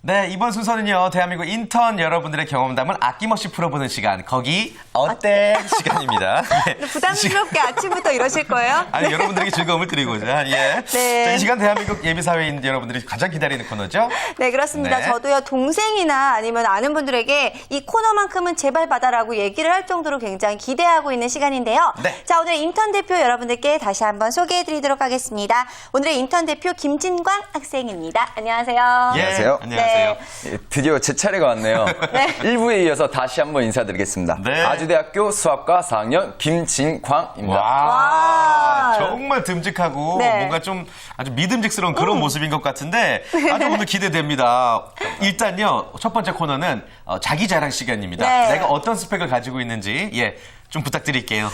네, 이번 순서는요, 대한민국 인턴 여러분들의 경험담을 아낌없이 풀어보는 시간, 거기 어때? 시간입니다. 네. 부담스럽게 아침부터 이러실 거예요? 아니, 여러분들에게 즐거움을 드리고자, 예. 네. 자, 이 시간 대한민국 예비사회인 여러분들이 가장 기다리는 코너죠? 네, 그렇습니다. 네. 저도요, 동생이나 아니면 아는 분들에게 이 코너만큼은 제발 받아라고 얘기를 할 정도로 굉장히 기대하고 있는 시간인데요. 네. 자, 오늘 인턴 대표 여러분들께 다시 한번 소개해드리도록 하겠습니다. 오늘의 인턴 대표 김진광 학생입니다. 안녕하세요. 예. 안녕하세요. 안녕하세요. 네. 드디어 제 차례가 왔네요. 네. 1부에 이어서 다시 한번 인사드리겠습니다. 네. 아주대학교 수학과 4학년 김진광입니다. 와, 정말 듬직하고 네. 뭔가 좀 아주 믿음직스러운 그런 모습인 것 같은데 아주 오늘 기대됩니다. 일단요, 첫 번째 코너는 자기 자랑 시간입니다. 네. 내가 어떤 스펙을 가지고 있는지 좀 부탁드릴게요.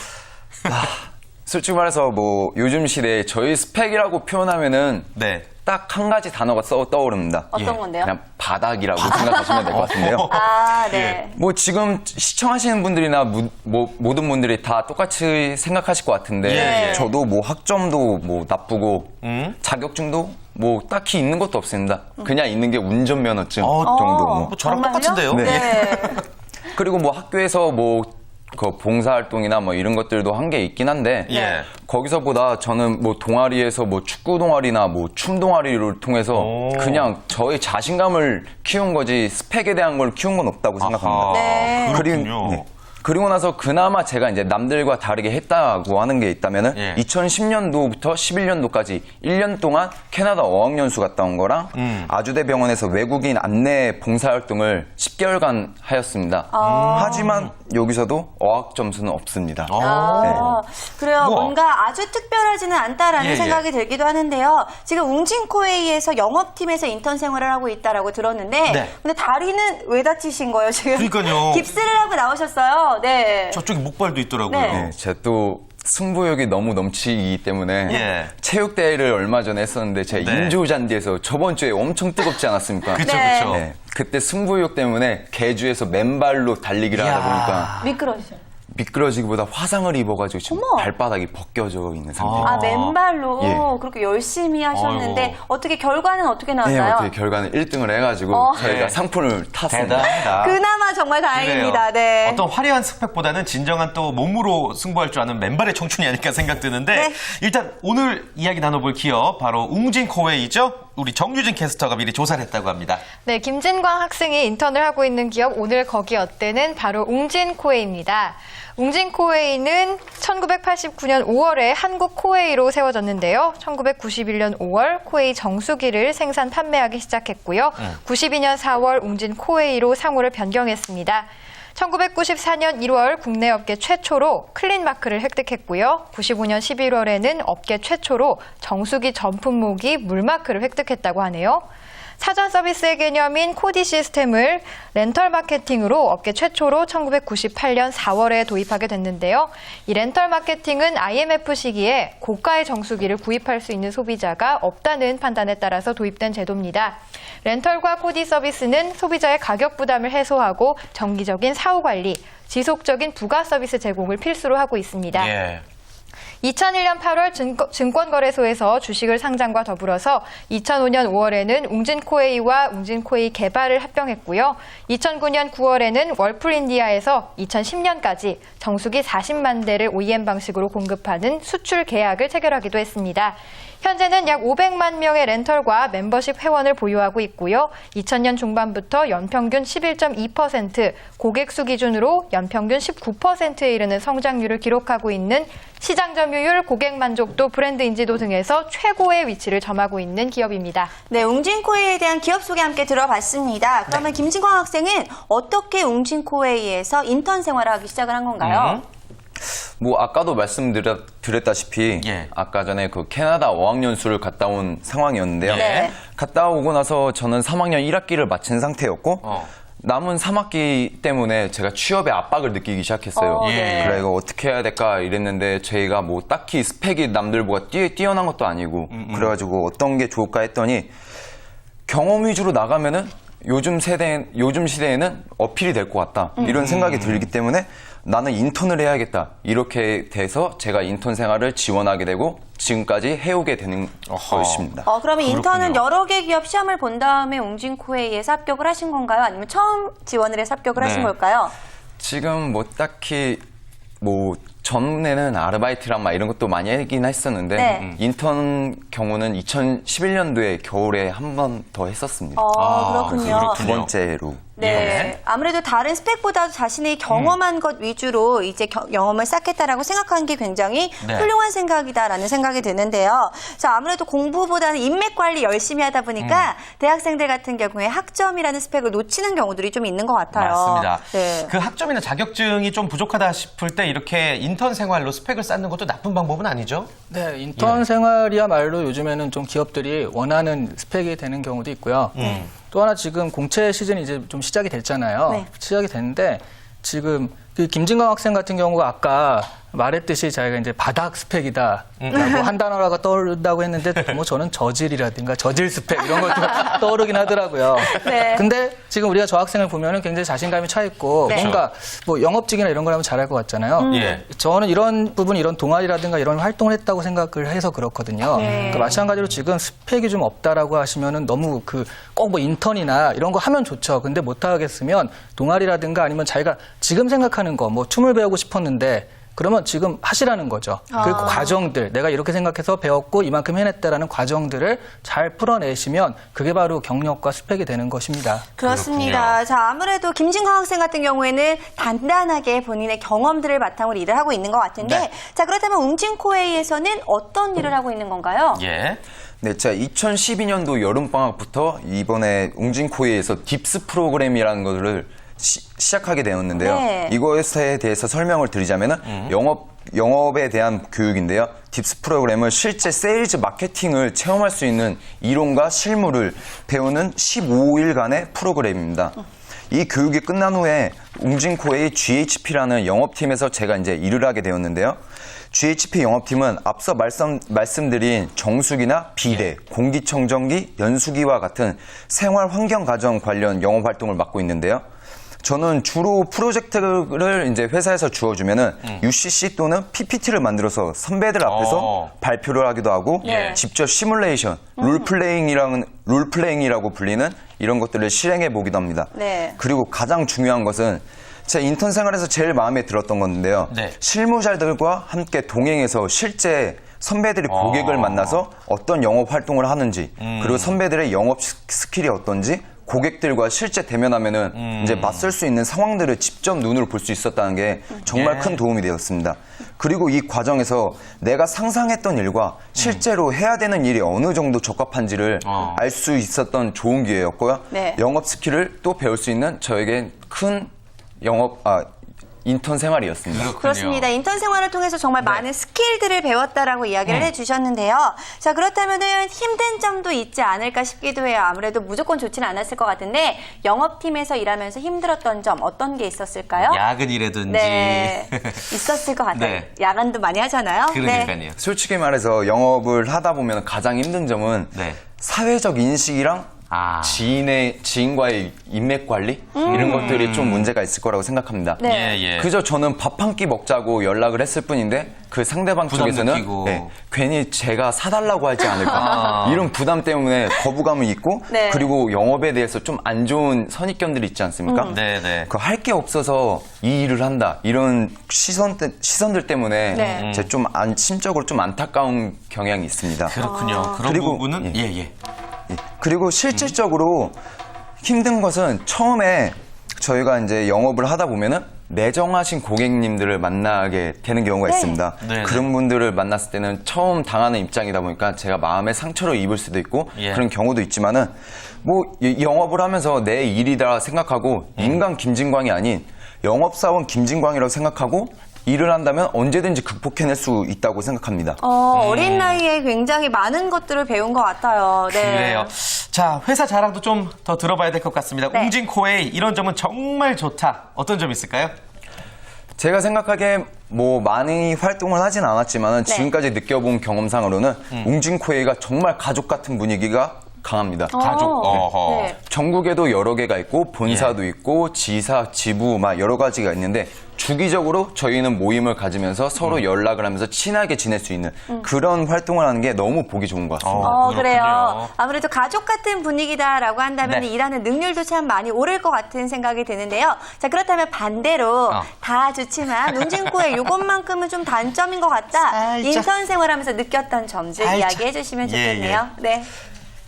솔직히 말해서 뭐 요즘 시대에 저희 스펙이라고 표현하면은 네. 딱 한 가지 단어가 떠오릅니다. 어떤 건데요? 그냥 바닥이라고 생각하시면 될 것 같은데요. 아, 네. 뭐 지금 시청하시는 분들이나 모든 분들이 다 똑같이 생각하실 것 같은데 예. 저도 뭐 학점도 뭐 나쁘고 자격증도 뭐 딱히 있는 것도 없습니다. 그냥 있는 게 운전면허증 정도. 뭐. 저랑 정말요? 똑같은데요? 네. 그리고 뭐 학교에서 뭐 그 봉사활동이나 뭐 이런 것들도 한 게 있긴 한데 예. 거기서보다 저는 뭐 동아리에서 뭐 축구 동아리나 뭐 춤 동아리를 통해서 그냥 저의 자신감을 키운 거지 스펙에 대한 걸 키운 건 없다고 생각합니다. 네. 그렇군요. 그리고 나서 그나마 제가 이제 남들과 다르게 했다고 하는 게 있다면은 예. 2010년도부터 11년도까지 1년 동안 캐나다 어학연수 갔다 온 거랑 아주대 병원에서 외국인 안내 봉사활동을 10개월간 하였습니다. 하지만 여기서도 어학 점수는 없습니다. 아, 그래요. 우와. 뭔가 아주 특별하지는 않다라는 예, 예. 생각이 들기도 하는데요. 지금 웅진코웨이에서 영업팀에서 인턴 생활을 하고 있다라고 들었는데, 네. 근데 다리는 왜 다치신 거예요, 지금? 그러니까요. 깁스를 하고 나오셨어요. 네. 저쪽에 목발도 있더라고요. 네. 네, 제가 또 승부욕이 너무 넘치기 때문에 예. 체육대회를 얼마 전에 했었는데 제가 네. 인조잔디에서 저번 주에 엄청 뜨겁지 않았습니까? 그쵸, 네. 그쵸. 네, 그때 승부욕 때문에 개주에서 맨발로 달리기를 하다 보니까 미끄러지죠. 미끄러지기보다 화상을 입어가지고 지금 어머. 발바닥이 벗겨져 있는 상태예요. 아, 맨발로 예. 그렇게 열심히 하셨는데, 아이고. 어떻게 결과는 어떻게 네, 나왔나요? 어떻게 결과는 1등을 해가지고 저희가 네. 상품을 탔습니다. 대단하다. 그나마 정말 다행입니다. 네. 어떤 화려한 스펙보다는 진정한 또 몸으로 승부할 줄 아는 맨발의 청춘이 아닐까 생각드는데 네. 일단 오늘 이야기 나눠볼 기업 바로 웅진코웨이죠. 우리 정유진 캐스터가 미리 조사를 했다고 합니다. 네, 김진광 학생이 인턴을 하고 있는 기업 오늘 거기 어때는 바로 웅진코웨이입니다. 웅진코웨이는 1989년 5월에 한국코웨이로 세워졌는데요. 1991년 5월 코웨이 정수기를 생산 판매하기 시작했고요. 92년 4월 웅진코웨이로 상호를 변경했습니다. 1994년 1월 국내 업계 최초로 클린 마크를 획득했고요. 95년 11월에는 업계 최초로 정수기 전품목이 물 마크를 획득했다고 하네요. 사전 서비스의 개념인 코디 시스템을 렌털 마케팅으로 업계 최초로 1998년 4월에 도입하게 됐는데요. 이 렌털 마케팅은 IMF 시기에 고가의 정수기를 구입할 수 있는 소비자가 없다는 판단에 따라서 도입된 제도입니다. 렌털과 코디 서비스는 소비자의 가격 부담을 해소하고 정기적인 사후 관리, 지속적인 부가 서비스 제공을 필수로 하고 있습니다. 예. 2001년 8월 증권거래소에서 주식을 상장과 더불어서 2005년 5월에는 웅진코웨이와 웅진코웨이 개발을 합병했고요. 2009년 9월에는 월풀인디아에서 2010년까지 정수기 40만 대를 OEM 방식으로 공급하는 수출 계약을 체결하기도 했습니다. 현재는 약 500만 명의 렌털과 멤버십 회원을 보유하고 있고요. 2000년 중반부터 연평균 11.2%, 고객 수 기준으로 연평균 19%에 이르는 성장률을 기록하고 있는 시장 점유율, 고객 만족도, 브랜드 인지도 등에서 최고의 위치를 점하고 있는 기업입니다. 네, 웅진코웨이에 대한 기업 소개 함께 들어봤습니다. 그러면 김진광 학생은 어떻게 웅진코웨이에서 인턴 생활을 하기 시작을 한 건가요? 뭐 아까도 말씀드렸다시피 예. 아까 전에 그 캐나다 어학연수를 갔다 온 상황이었는데요. 네. 갔다 오고 나서 저는 3학년 1학기를 마친 상태였고 남은 3학기 때문에 제가 취업에 압박을 느끼기 시작했어요. 네. 그래, 이거 어떻게 해야 될까 이랬는데 저희가 뭐 딱히 스펙이 남들보다 뛰어난 것도 아니고 그래가지고 어떤 게 좋을까 했더니 경험 위주로 나가면은 요즘 시대에는 어필이 될 것 같다. 이런 생각이 들기 때문에 나는 인턴을 해야겠다. 이렇게 돼서 제가 인턴 생활을 지원하게 되고 지금까지 해오게 되는 것입니다. 그러면 인턴은 그렇군요. 여러 개 기업 시험을 본 다음에 웅진코웨이에서 합격을 하신 건가요? 아니면 처음 지원을 해서 합격을 하신 네. 걸까요? 지금 뭐 딱히 뭐 전에는 아르바이트랑 막 이런 것도 많이 하긴 했었는데 네. 인턴 경우는 2011년도에 겨울에 한 번 더 했었습니다. 그렇군요. 두 번째로. 네. 예. 아무래도 다른 스펙보다도 자신이 경험한 것 위주로 이제 영험을 쌓겠다라고 생각하는 게 굉장히 네. 훌륭한 생각이다라는 생각이 드는데요. 자, 아무래도 공부보다는 인맥 관리 열심히 하다 보니까 대학생들 같은 경우에 학점이라는 스펙을 놓치는 경우들이 좀 있는 것 같아요. 맞습니다. 네. 그 학점이나 자격증이 좀 부족하다 싶을 때 이렇게 인턴 생활로 스펙을 쌓는 것도 나쁜 방법은 아니죠? 네, 인턴 생활이야말로 요즘에는 좀 기업들이 원하는 스펙이 되는 경우도 있고요. 또 하나 지금 공채 시즌이 이제 좀 시작이 됐잖아요. 네. 시작이 됐는데 지금 그 김진광 학생 같은 경우가 아까 말했듯이 자기가 이제 바닥 스펙이다라고 한 단어가 떠오른다고 했는데 뭐 저는 저질이라든가 저질 스펙 이런 것도 떠오르긴 하더라고요. 네. 근데 지금 우리가 저 학생을 보면은 굉장히 자신감이 차 있고 네. 뭔가 뭐 영업직이나 이런 걸 하면 잘할 것 같잖아요. 예. 저는 이런 부분, 이런 동아리라든가 이런 활동을 했다고 생각을 해서 그렇거든요. 네. 그러니까 마찬가지로 지금 스펙이 좀 없다라고 하시면은 너무 꼭 뭐 인턴이나 이런 거 하면 좋죠. 근데 못 하겠으면 동아리라든가 아니면 자기가 지금 생각하는 거, 뭐 춤을 배우고 싶었는데 그러면 지금 하시라는 거죠. 그 과정들, 내가 이렇게 생각해서 배웠고 이만큼 해냈다라는 과정들을 잘 풀어내시면 그게 바로 경력과 스펙이 되는 것입니다. 그렇습니다. 그렇군요. 자, 아무래도 김진광 학생 같은 경우에는 단단하게 본인의 경험들을 바탕으로 일을 하고 있는 것 같은데, 네. 자, 그렇다면 웅진코웨이에서는 어떤 일을 하고 있는 건가요? 예. 네, 제가 2012년도 여름방학부터 이번에 웅진코웨이에서 딥스 프로그램이라는 것을 시작하게 되었는데요. 네. 이것에 대해서 설명을 드리자면은 영업에 대한 교육인데요. 딥스 프로그램은 실제 세일즈 마케팅을 체험할 수 있는 이론과 실무를 배우는 15일간의 프로그램입니다. 이 교육이 끝난 후에 웅진코웨이 GHP라는 영업팀에서 제가 이제 일을 하게 되었는데요. GHP 영업팀은 앞서 말씀드린 정수기나 비례, 공기청정기, 연수기와 같은 생활 환경 가정 관련 영업 활동을 맡고 있는데요. 저는 주로 프로젝트를 이제 회사에서 주어주면은 UCC 또는 PPT를 만들어서 선배들 앞에서 발표를 하기도 하고 네. 직접 시뮬레이션, 롤플레잉이라고 불리는 이런 것들을 실행해 보기도 합니다. 네. 그리고 가장 중요한 것은 제 인턴 생활에서 제일 마음에 들었던 건데요. 네. 실무자들과 함께 동행해서 실제 선배들이 고객을 만나서 어떤 영업 활동을 하는지 그리고 선배들의 영업 스킬이 어떤지 고객들과 실제 대면하면은 이제 맞설 수 있는 상황들을 직접 눈으로 볼 수 있었다는 게 정말 예. 큰 도움이 되었습니다. 그리고 이 과정에서 내가 상상했던 일과 실제로 해야 되는 일이 어느 정도 적합한지를 알 수 있었던 좋은 기회였고요. 네. 영업 스킬을 또 배울 수 있는 저에겐 큰 인턴 생활이었습니다. 그렇습니다. 인턴 생활을 통해서 정말 많은 스킬들을 배웠다라고 이야기를 해주셨는데요. 자, 그렇다면은 힘든 점도 있지 않을까 싶기도 해요. 아무래도 무조건 좋지는 않았을 것 같은데 영업팀에서 일하면서 힘들었던 점 어떤 게 있었을까요? 야근이라든지. 네, 있었을 것 같아요. 네. 야간도 많이 하잖아요. 네. 그러니까요. 솔직히 말해서 영업을 하다 보면 가장 힘든 점은 네. 사회적 인식이랑 지인과의 인맥 관리 이런 것들이 좀 문제가 있을 거라고 생각합니다. 네. 예, 예. 그저 저는 밥 한 끼 먹자고 연락을 했을 뿐인데 그 상대방 부담 쪽에서는 느끼고. 괜히 제가 사달라고 하지 않을까 이런 부담 때문에 거부감이 있고 네. 그리고 영업에 대해서 좀 안 좋은 선입견들이 있지 않습니까? 네네. 그 할 게 없어서 이 일을 한다 이런 시선들 때문에 네. 제가 좀 심적으로 좀 안타까운 경향이 있습니다. 그렇군요. 그런 그리고- 부분은 예. 예, 그리고 실질적으로 힘든 것은 처음에 저희가 이제 영업을 하다 보면은 매정하신 고객님들을 만나게 되는 경우가 네. 있습니다. 네네. 그런 분들을 만났을 때는 처음 당하는 입장이다 보니까 제가 마음의 상처를 입을 수도 있고 예. 그런 경우도 있지만은 뭐 영업을 하면서 내 일이다 생각하고 인간 김진광이 아닌 영업사원 김진광이라고 생각하고 일을 한다면 언제든지 극복해낼 수 있다고 생각합니다. 어린 나이에 굉장히 많은 것들을 배운 것 같아요. 네. 그래요. 자, 회사 자랑도 좀 더 들어봐야 될 것 같습니다. 네. 웅진코웨이 이런 점은 정말 좋다. 어떤 점이 있을까요? 제가 생각하기에 뭐 많이 활동을 하진 않았지만 지금까지 느껴본 경험상으로는 웅진코웨이가 정말 가족 같은 분위기가 강합니다. 가족. 어허. 네. 전국에도 여러 개가 있고 본사도 있고 지사, 지부 막 여러 가지가 있는데 주기적으로 저희는 모임을 가지면서 서로 연락을 하면서 친하게 지낼 수 있는 그런 활동을 하는 게 너무 보기 좋은 것 같습니다. 그래요. 그렇군요. 아무래도 가족 같은 분위기다라고 한다면 네. 일하는 능률도 참 많이 오를 것 같은 생각이 드는데요. 자, 그렇다면 반대로 다 좋지만 웅진코웨이 이것만큼은 좀 단점인 것 같다. 살짝. 인턴 생활하면서 느꼈던 점들 살짝. 이야기해 주시면 좋겠네요. 네.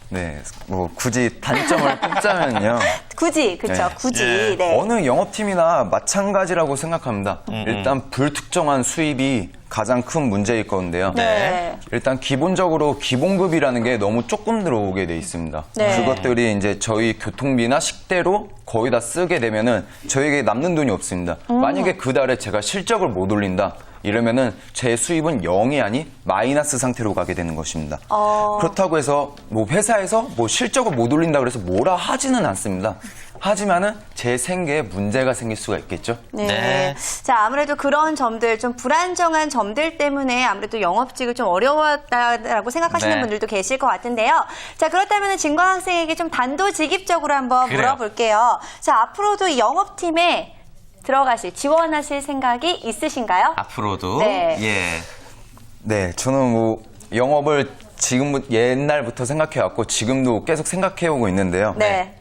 네, 뭐 굳이 단점을 꼽자면요. 굳이, 그렇죠. 네. 굳이. 예. 네. 어느 영업팀이나 마찬가지라고 생각합니다. 일단 불특정한 수입이 가장 큰 문제일 건데요. 네. 일단 기본적으로 기본급이라는 게 너무 조금 들어오게 돼 있습니다. 네. 그것들이 이제 저희 교통비나 식대로 거의 다 쓰게 되면은 저에게 남는 돈이 없습니다. 만약에 그 달에 제가 실적을 못 올린다. 이러면은 제 수입은 0이 아닌 마이너스 상태로 가게 되는 것입니다. 그렇다고 해서 뭐 회사에서 뭐 실적을 못 올린다 그래서 뭐라 하지는 않습니다. 하지만은 제 생계에 문제가 생길 수가 있겠죠. 네. 네. 자, 아무래도 그런 점들, 좀 불안정한 점들 때문에 아무래도 영업직을 좀 어려웠다라고 생각하시는 네. 분들도 계실 것 같은데요. 자, 그렇다면 진광 학생에게 좀 단도직입적으로 한번 그래요. 물어볼게요. 자, 앞으로도 이 영업팀에 들어가실, 지원하실 생각이 있으신가요? 앞으로도. 네. 예. 네, 저는 뭐 영업을 지금 옛날부터 생각해왔고 지금도 계속 생각해오고 있는데요. 네.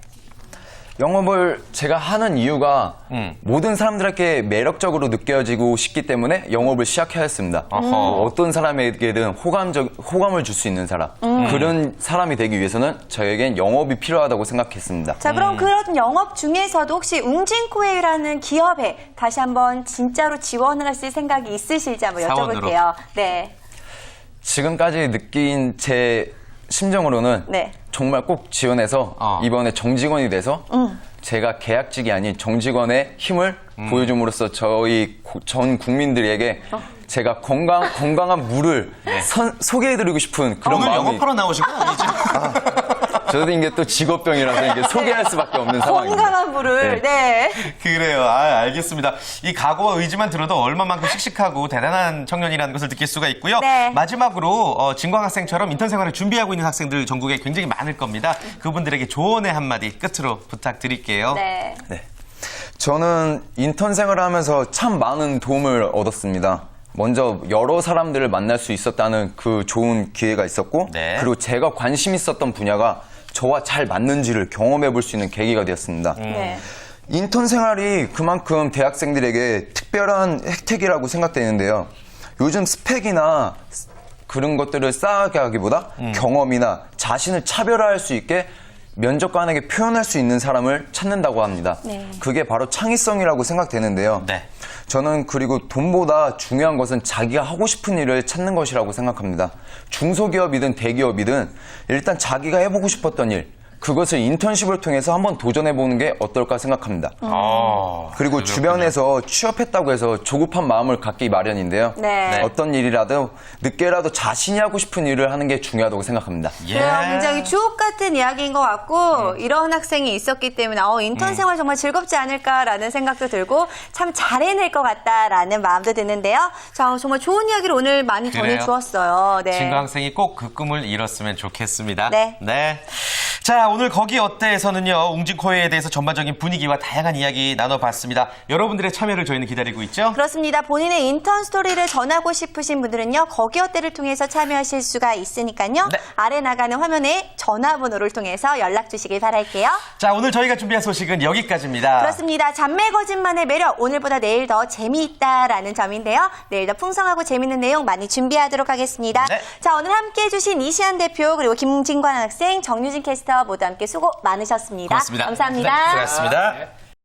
영업을 제가 하는 이유가 모든 사람들에게 매력적으로 느껴지고 싶기 때문에 영업을 시작하였습니다. 어떤 사람에게든 호감을 줄 수 있는 사람, 그런 사람이 되기 위해서는 저에겐 영업이 필요하다고 생각했습니다. 자, 그럼 그런 영업 중에서도 혹시 웅진코웨이라는 기업에 다시 한번 진짜로 지원을 하실 생각이 있으실지 한번 사원으로. 여쭤볼게요. 네. 지금까지 느낀 제 심정으로는 네. 정말 꼭 지원해서 이번에 정직원이 돼서 제가 계약직이 아닌 정직원의 힘을 보여줌으로써 저희 전 국민들에게 제가 건강한 물을 소개해드리고 싶은 그런 오늘 마음이 영업하러 나오신 거 아니죠? 저도 이게 또 직업병이라서 이게 소개할 수밖에 없는 상황입니다. 건강한 물을. 네. 그래요. 알겠습니다. 이 각오와 의지만 들어도 얼마만큼 씩씩하고 대단한 청년이라는 것을 느낄 수가 있고요. 네. 마지막으로 진광 학생처럼 인턴 생활을 준비하고 있는 학생들 전국에 굉장히 많을 겁니다. 그분들에게 조언의 한마디 끝으로 부탁드릴게요. 네. 네. 저는 인턴 생활을 하면서 참 많은 도움을 얻었습니다. 먼저 여러 사람들을 만날 수 있었다는 그 좋은 기회가 있었고 네. 그리고 제가 관심 있었던 분야가 저와 잘 맞는지를 경험해 볼 수 있는 계기가 되었습니다. 네. 인턴 생활이 그만큼 대학생들에게 특별한 혜택이라고 생각되는데요. 요즘 스펙이나 그런 것들을 쌓게 하기보다 경험이나 자신을 차별화할 수 있게 면접관에게 표현할 수 있는 사람을 찾는다고 합니다. 네. 그게 바로 창의성이라고 생각되는데요. 네. 저는 그리고 돈보다 중요한 것은 자기가 하고 싶은 일을 찾는 것이라고 생각합니다. 중소기업이든 대기업이든 일단 자기가 해보고 싶었던 일, 그것을 인턴십을 통해서 한번 도전해보는 게 어떨까 생각합니다. 그리고 그렇군요. 주변에서 취업했다고 해서 조급한 마음을 갖기 마련인데요. 네. 어떤 일이라도 늦게라도 자신이 하고 싶은 일을 하는 게 중요하다고 생각합니다. 예. 그래요. 굉장히 주옥 같은 이야기인 것 같고 이런 학생이 있었기 때문에 인턴 생활 정말 즐겁지 않을까라는 생각도 들고 참 잘해낼 것 같다라는 마음도 드는데요. 자, 정말 좋은 이야기를 오늘 많이 그래요. 전해주었어요. 네. 진광 학생이 꼭 그 꿈을 이뤘으면 좋겠습니다. 네. 자, 오늘 거기 어때에서는요, 웅진코웨이에 대해서 전반적인 분위기와 다양한 이야기 나눠봤습니다. 여러분들의 참여를 저희는 기다리고 있죠? 그렇습니다. 본인의 인턴 스토리를 전하고 싶으신 분들은요. 거기 어때를 통해서 참여하실 수가 있으니까요. 네. 아래 나가는 화면에 전화번호를 통해서 연락 주시길 바랄게요. 자, 오늘 저희가 준비한 소식은 여기까지입니다. 그렇습니다. 잔매 거짓만의 매력, 오늘보다 내일 더 재미있다라는 점인데요. 내일 더 풍성하고 재밌는 내용 많이 준비하도록 하겠습니다. 네. 자, 오늘 함께해 주신 이시안 대표 그리고 김진관 학생, 정유진 캐스터 모두 함께 수고 많으셨습니다. 고맙습니다. 감사합니다. 네, 수고하셨습니다.